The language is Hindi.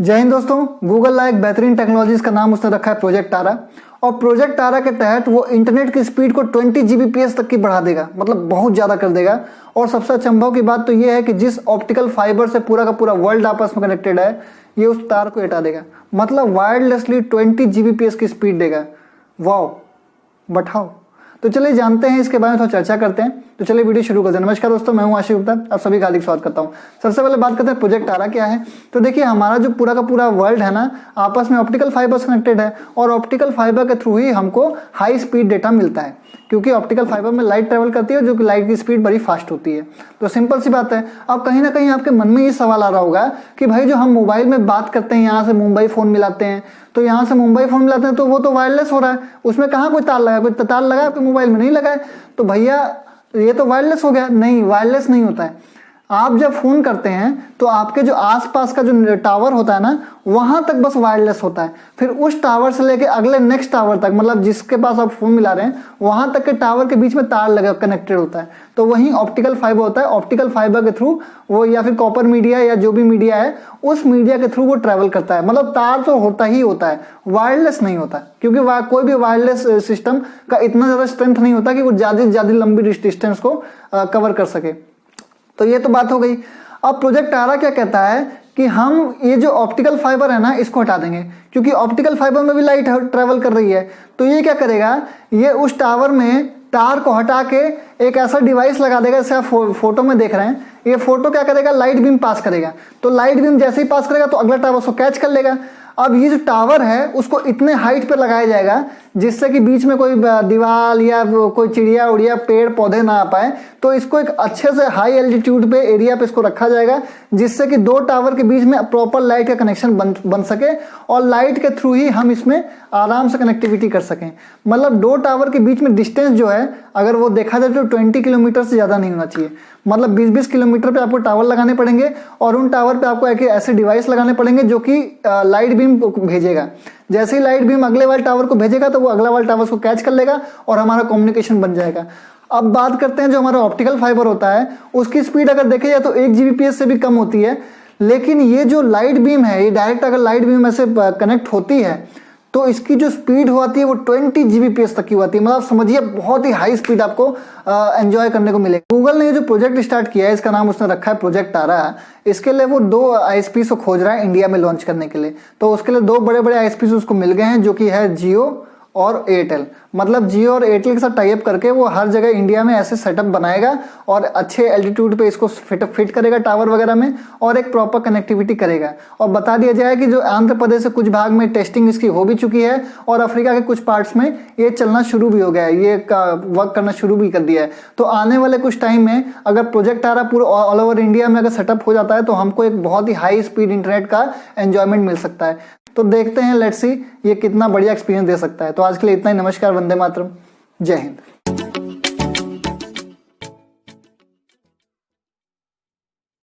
जय हिंद दोस्तों। गूगल ला एक बेहतरीन टेक्नोलॉजी, इसका नाम उसने रखा है प्रोजेक्ट तारा। और प्रोजेक्ट तारा के तहत वो इंटरनेट की स्पीड को 20 Gbps तक की बढ़ा देगा, मतलब बहुत ज़्यादा कर देगा। और सबसे अचंभव की बात तो ये है कि जिस ऑप्टिकल फाइबर से पूरा का पूरा वर्ल्ड आपस में कनेक्टेड है, ये उस तार को हटा देगा, मतलब वायरलेसली 20 Gbps की स्पीड देगा। Wow, but how? तो चलिए जानते हैं, इसके बारे में थोड़ा चर्चा करते हैं। तो चलिए वीडियो शुरू करते हैं। नमस्कार दोस्तों, मैं हूं आशीष गुप्ता, आप सभी का हार्दिक स्वागत करता हूं। सबसे पहले बात करते हैं प्रोजेक्ट तारा क्या है। तो देखिए, हमारा जो पूरा का पूरा वर्ल्ड है ना, आपस में ऑप्टिकल फाइबर से कनेक्टेड है और ऑप्टिकल फाइबर के थ्रू ही हमको हाई स्पीड डेटा मिलता है, क्योंकि ऑप्टिकल फाइबर में लाइट ट्रेवल करती है, जो कि लाइट की स्पीड बड़ी फास्ट होती है। तो सिंपल सी बात है। अब कहीं ना कहीं आपके मन में ये सवाल आ रहा होगा कि भाई जो हम मोबाइल में बात करते हैं, यहाँ से मुंबई फ़ोन मिलाते हैं, तो यहाँ से मुंबई फ़ोन मिलाते हैं तो वो तो वायरलेस हो रहा है, उसमें कहाँ कोई तार लगा है? कोई तार लगा है आपके मोबाइल में? नहीं लगा है। तो भैया ये तो वायरलेस हो गया। नहीं, वायरलेस नहीं होता है। आप जब फ़ोन करते हैं तो आपके जो आसपास का जो टावर होता है ना, वहाँ तक बस वायरलेस होता है। फिर उस टावर से लेके अगले नेक्स्ट टावर तक, मतलब जिसके पास आप फ़ोन मिला रहे हैं, वहाँ तक के टावर के बीच में तार लगा कनेक्टेड होता है। तो वहीं ऑप्टिकल फाइबर होता है। ऑप्टिकल फाइबर के थ्रू वो, या फिर कॉपर मीडिया या जो भी मीडिया है, उस मीडिया के थ्रू वो ट्रैवल करता है। मतलब तार तो होता ही होता है, वायरलेस नहीं होता, क्योंकि कोई भी वायरलेस सिस्टम का इतना ज़्यादा स्ट्रेंथ नहीं होता कि वो ज़्यादा से ज़्यादा लंबी डिस्टेंस को कवर कर सके। तो ये तो बात हो गई। अब प्रोजेक्ट तारा क्या कहता है कि हम ये जो ऑप्टिकल फाइबर है ना, इसको हटा देंगे, क्योंकि ऑप्टिकल फाइबर में भी लाइट ट्रैवल कर रही है। तो ये क्या करेगा, ये उस टावर में तार को हटा के एक ऐसा डिवाइस लगा देगा, जैसे आप फोटो में देख रहे हैं। ये फोटो क्या करेगा, लाइट बीम पास करेगा। तो लाइट बीम जैसे ही पास करेगा तो अगला टावर उसको कैच कर लेगा। अब ये जो टावर है उसको इतने हाइट पर लगाया जाएगा जिससे कि बीच में कोई दीवार या कोई चिड़िया उड़िया पेड़ पौधे ना आ पाए। तो इसको एक अच्छे से हाई एल्टीट्यूड पे एरिया पे इसको रखा जाएगा, जिससे कि दो टावर के बीच में प्रॉपर लाइट का कनेक्शन बन सके और लाइट के थ्रू ही हम इसमें आराम से कनेक्टिविटी कर सकें। मतलब दो टावर के बीच में डिस्टेंस जो है, अगर वो देखा जाए तो 20 किलोमीटर से ज़्यादा नहीं होना चाहिए। मतलब 20-20 किलोमीटर पे आपको टावर लगाने पड़ेंगे और उन टावर पे आपको एक ऐसे डिवाइस लगाने पड़ेंगे जो कि लाइट बीम भेजेगा। जैसे ही लाइट बीम अगले वाले टावर को भेजेगा तो वो अगला वाला टावर को कैच कर लेगा और हमारा कम्युनिकेशन बन जाएगा। अब बात करते हैं जो हमारा ऑप्टिकल फाइबर होता है, उसकी स्पीड अगर देखे जाए तो 1 Gbps से भी कम होती है। लेकिन ये जो लाइट बीम है, ये डायरेक्ट अगर लाइट बीम ऐसे कनेक्ट होती है तो इसकी जो स्पीड होती है वो 20 Gbps तक की होती है। मतलब समझिए बहुत ही हाई स्पीड आपको एंजॉय करने को मिलेगा। गूगल ने ये जो प्रोजेक्ट स्टार्ट किया है, इसका नाम उसने रखा है प्रोजेक्ट तारा। इसके लिए वो 2 ISPs को खोज रहा है इंडिया में लॉन्च करने के लिए। तो उसके लिए 2 बड़े बड़े ISPs उसको मिल गए हैं, जो कि है जियो और एयरटेल। मतलब जियो और एयरटेल के साथ टाई अप करके वो हर जगह इंडिया में ऐसे सेटअप बनाएगा और अच्छे एल्टीट्यूड पे इसको फिट करेगा टावर वगैरह में, और एक प्रॉपर कनेक्टिविटी करेगा। और बता दिया जाए कि जो आंध्र प्रदेश से कुछ भाग में टेस्टिंग इसकी हो भी चुकी है और अफ्रीका के कुछ पार्ट्स में ये चलना शुरू भी हो गया है, ये वर्क करना शुरू भी कर दिया है। तो आने वाले कुछ टाइम में अगर प्रोजेक्ट तारा पूरा ऑल ओवर इंडिया में अगर सेटअप हो जाता है तो हमको एक बहुत ही हाई स्पीड इंटरनेट का एंजॉयमेंट मिल सकता है। तो देखते हैं, लेट्स सी ये कितना बढ़िया एक्सपीरियंस दे सकता है। तो आज के लिए इतना ही। नमस्कार, वंदे मातरम, जय हिंद।